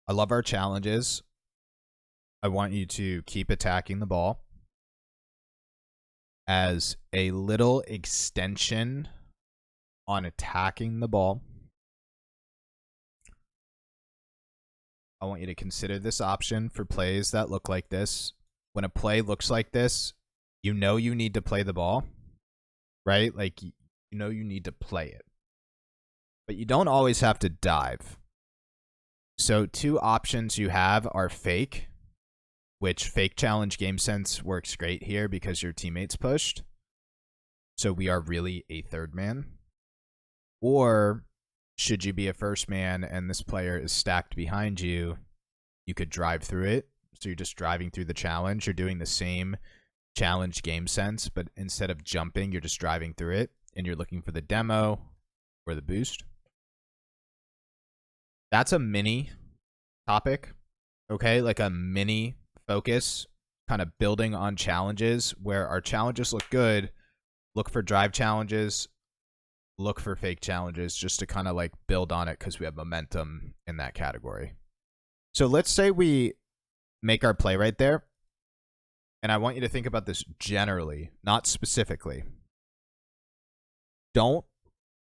I love our challenges. I want you to keep attacking the ball as a little extension on attacking the ball. I want you to consider this option for plays that look like this. When a play looks like this, you know you need to play the ball, right? Like, you know you need to play it. But you don't always have to dive. So 2 options you have are fake, which fake challenge game sense works great here because your teammate's pushed. So we are really a third man. Or should you be a first man and this player is stacked behind you, you could drive through it. So you're just driving through the challenge. You're doing the same challenge game sense, but instead of jumping, you're just driving through it and you're looking for the demo or the boost. That's a mini topic, okay? Like a mini focus, kind of building on challenges where our challenges look good. Look for drive challenges, look for fake challenges just to kind of like build on it because we have momentum in that category. So let's say we make our play right there. And I want you to think about this generally, not specifically. Don't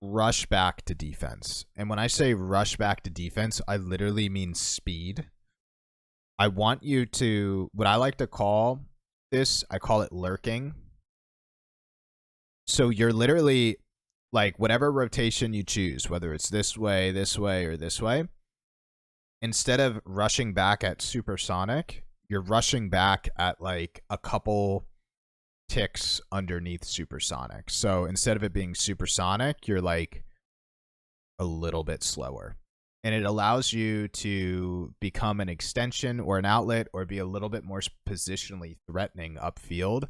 rush back to defense. And when I say rush back to defense, I literally mean speed. I want you to, what I like to call this, I call it lurking. So you're literally like whatever rotation you choose, whether it's this way, or this way, instead of rushing back at supersonic, you're rushing back at like a couple ticks underneath supersonic. So instead of it being supersonic, you're like a little bit slower. And it allows you to become an extension or an outlet or be a little bit more positionally threatening upfield.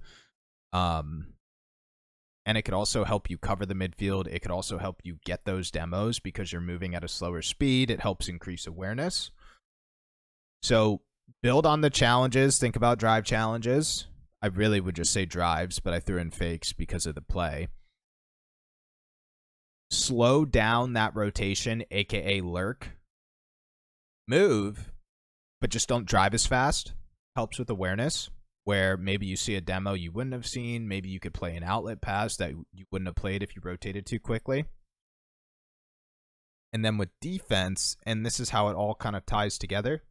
And it could also help you cover the midfield. It could also help you get those demos because you're moving at a slower speed. It helps increase awareness. So build on the challenges. Think about drive challenges. I really would just say drives, but I threw in fakes because of the play. Slow down that rotation, aka lurk. Move, but just don't drive as fast. Helps with awareness, where maybe you see a demo you wouldn't have seen. Maybe you could play an outlet pass that you wouldn't have played if you rotated too quickly. And then with defense, and this is how it all kind of ties together,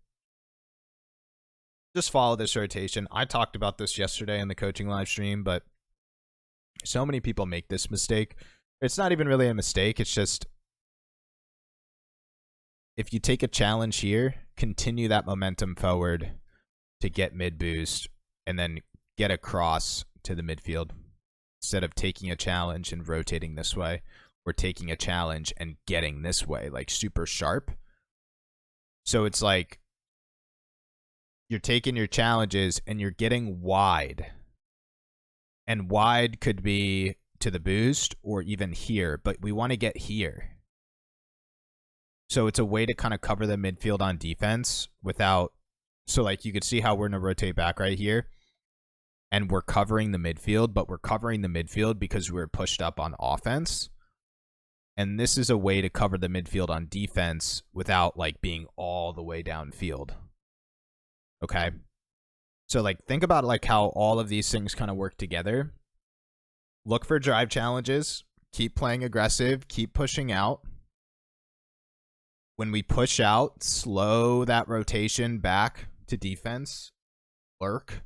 just follow this rotation. I talked about this yesterday in the coaching live stream, but so many people make this mistake. It's not even really a mistake. It's just if you take a challenge here, continue that momentum forward to get mid boost and then get across to the midfield instead of taking a challenge and rotating this way or taking a challenge and getting this way, like super sharp. So it's like you're taking your challenges and you're getting wide. And wide could be to the boost or even here, but we want to get here. So it's a way to kind of cover the midfield on defense without, so like you could see how we're going to rotate back right here and we're covering the midfield, but we're covering the midfield because we're pushed up on offense. And this is a way to cover the midfield on defense without like being all the way downfield. Okay. So like think about like how all of these things kind of work together. Look for drive challenges, keep playing aggressive, keep pushing out. When we push out, slow that rotation back to defense, lurk.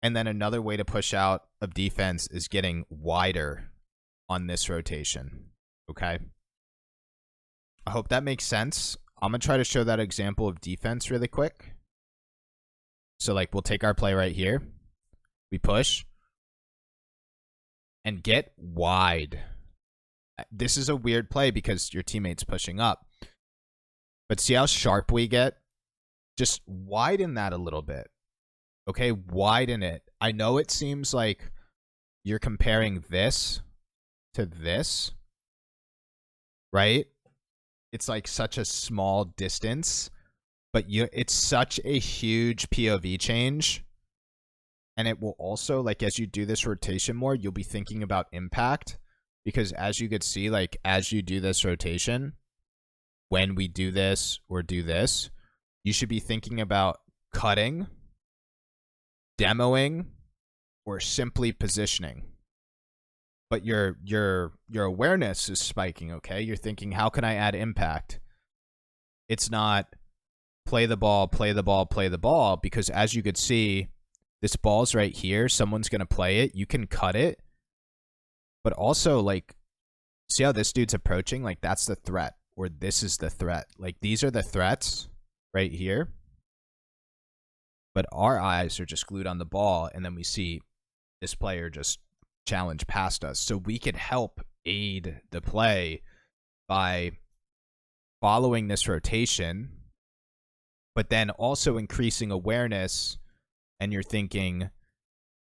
And then another way to push out of defense is getting wider on this rotation. Okay. I hope that makes sense. I'm going to try to show that example of defense really quick. So like we'll take our play right here. We push and get wide. This is a weird play because your teammate's pushing up. But see how sharp we get? Just widen that a little bit. Okay, widen it. I know it seems like you're comparing this to this, right? It's like such a small distance, but it's such a huge POV change. And it will also, like, as you do this rotation more, you'll be thinking about impact. Because as you could see, like, as you do this rotation, when we do this or do this, you should be thinking about cutting, demoing, or simply positioning. But your awareness is spiking, okay? You're thinking, how can I add impact? It's not play the ball, play the ball, play the ball, because as you could see, this ball's right here. Someone's going to play it. You can cut it. But also, like, see how this dude's approaching? Like, that's the threat, or this is the threat. Like, these are the threats right here. But our eyes are just glued on the ball, and then we see this player just challenge past us. So we could help aid the play by following this rotation, but then also increasing awareness, and you're thinking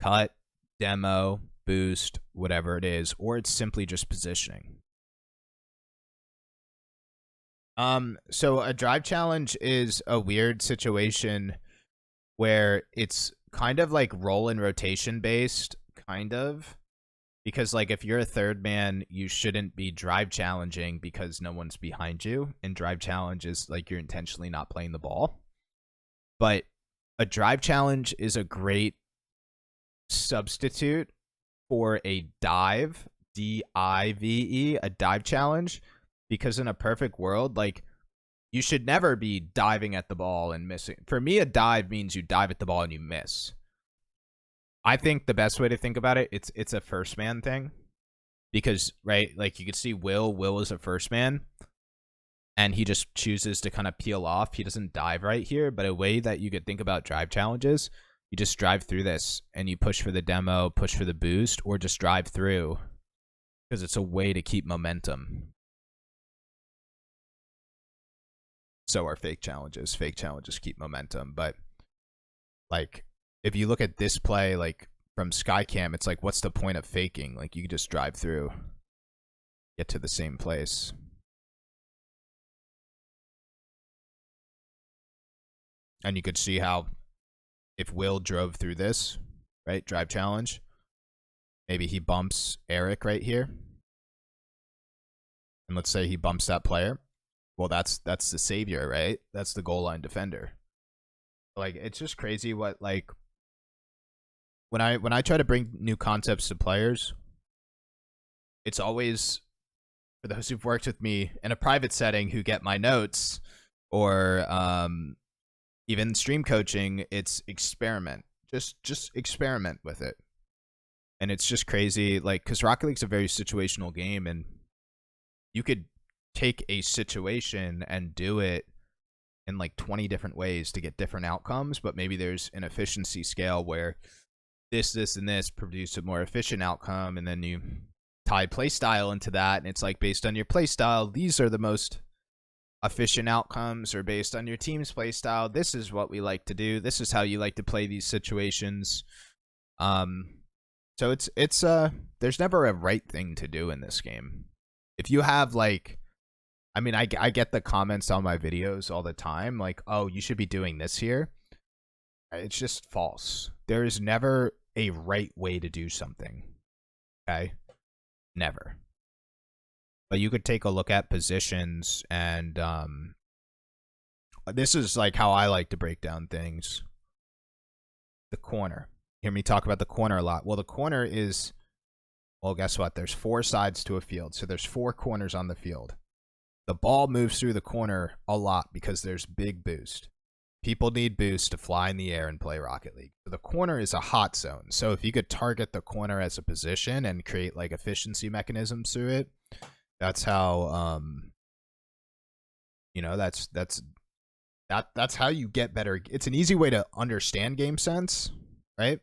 cut, demo, boost, whatever it is, or it's simply just positioning. So a drive challenge is a weird situation where it's kind of like roll and rotation based, kind of. Because, like, if you're a third man, you shouldn't be drive challenging because no one's behind you. And drive challenge is, like, you're intentionally not playing the ball. But a drive challenge is a great substitute for a dive, D-I-V-E, a dive challenge. Because in a perfect world, like, you should never be diving at the ball and missing. For me, a dive means you dive at the ball and you miss. I think the best way to think about it, it's a first man thing. Because, right, like you could see Will is a first man, and he just chooses to kind of peel off. He doesn't dive right here, but a way that you could think about drive challenges, you just drive through this, and you push for the demo, push for the boost, or just drive through, because it's a way to keep momentum. So are fake challenges. Fake challenges keep momentum, but, like, if you look at this play, like, from Skycam, it's like, what's the point of faking? Like, you could just drive through, get to the same place. And you could see how if Will drove through this, right, drive challenge, maybe he bumps Eric right here. And let's say he bumps that player. Well, that's the savior, right? That's the goal line defender. Like, it's just crazy what, like, when I try to bring new concepts to players, it's always, for those who've worked with me in a private setting who get my notes, or even stream coaching, it's experiment. Just experiment with it. And it's just crazy, like, because Rocket League's a very situational game, and you could take a situation and do it in like 20 different ways to get different outcomes, but maybe there's an efficiency scale where this, and this produce a more efficient outcome, and then you tie playstyle into that, and it's like, based on your playstyle, these are the most efficient outcomes, or based on your team's playstyle, this is what we like to do. This is how you like to play these situations. So it's there's never a right thing to do in this game. If you have, like, I mean, I get the comments on my videos all the time, like, oh, you should be doing this here. It's just false. There is never a right way to do something. Okay? Never. But you could take a look at positions, and this is like how I like to break down things. The corner. You hear me talk about the corner a lot. Well, the corner is, well, guess what? There's 4 sides to a field, so there's 4 corners on the field. The ball moves through the corner a lot because there's big boost. People need boost to fly in the air and play Rocket League. So the corner is a hot zone. So if you could target the corner as a position and create, like, efficiency mechanisms through it, that's how you know, that's how you get better. It's an easy way to understand game sense, right?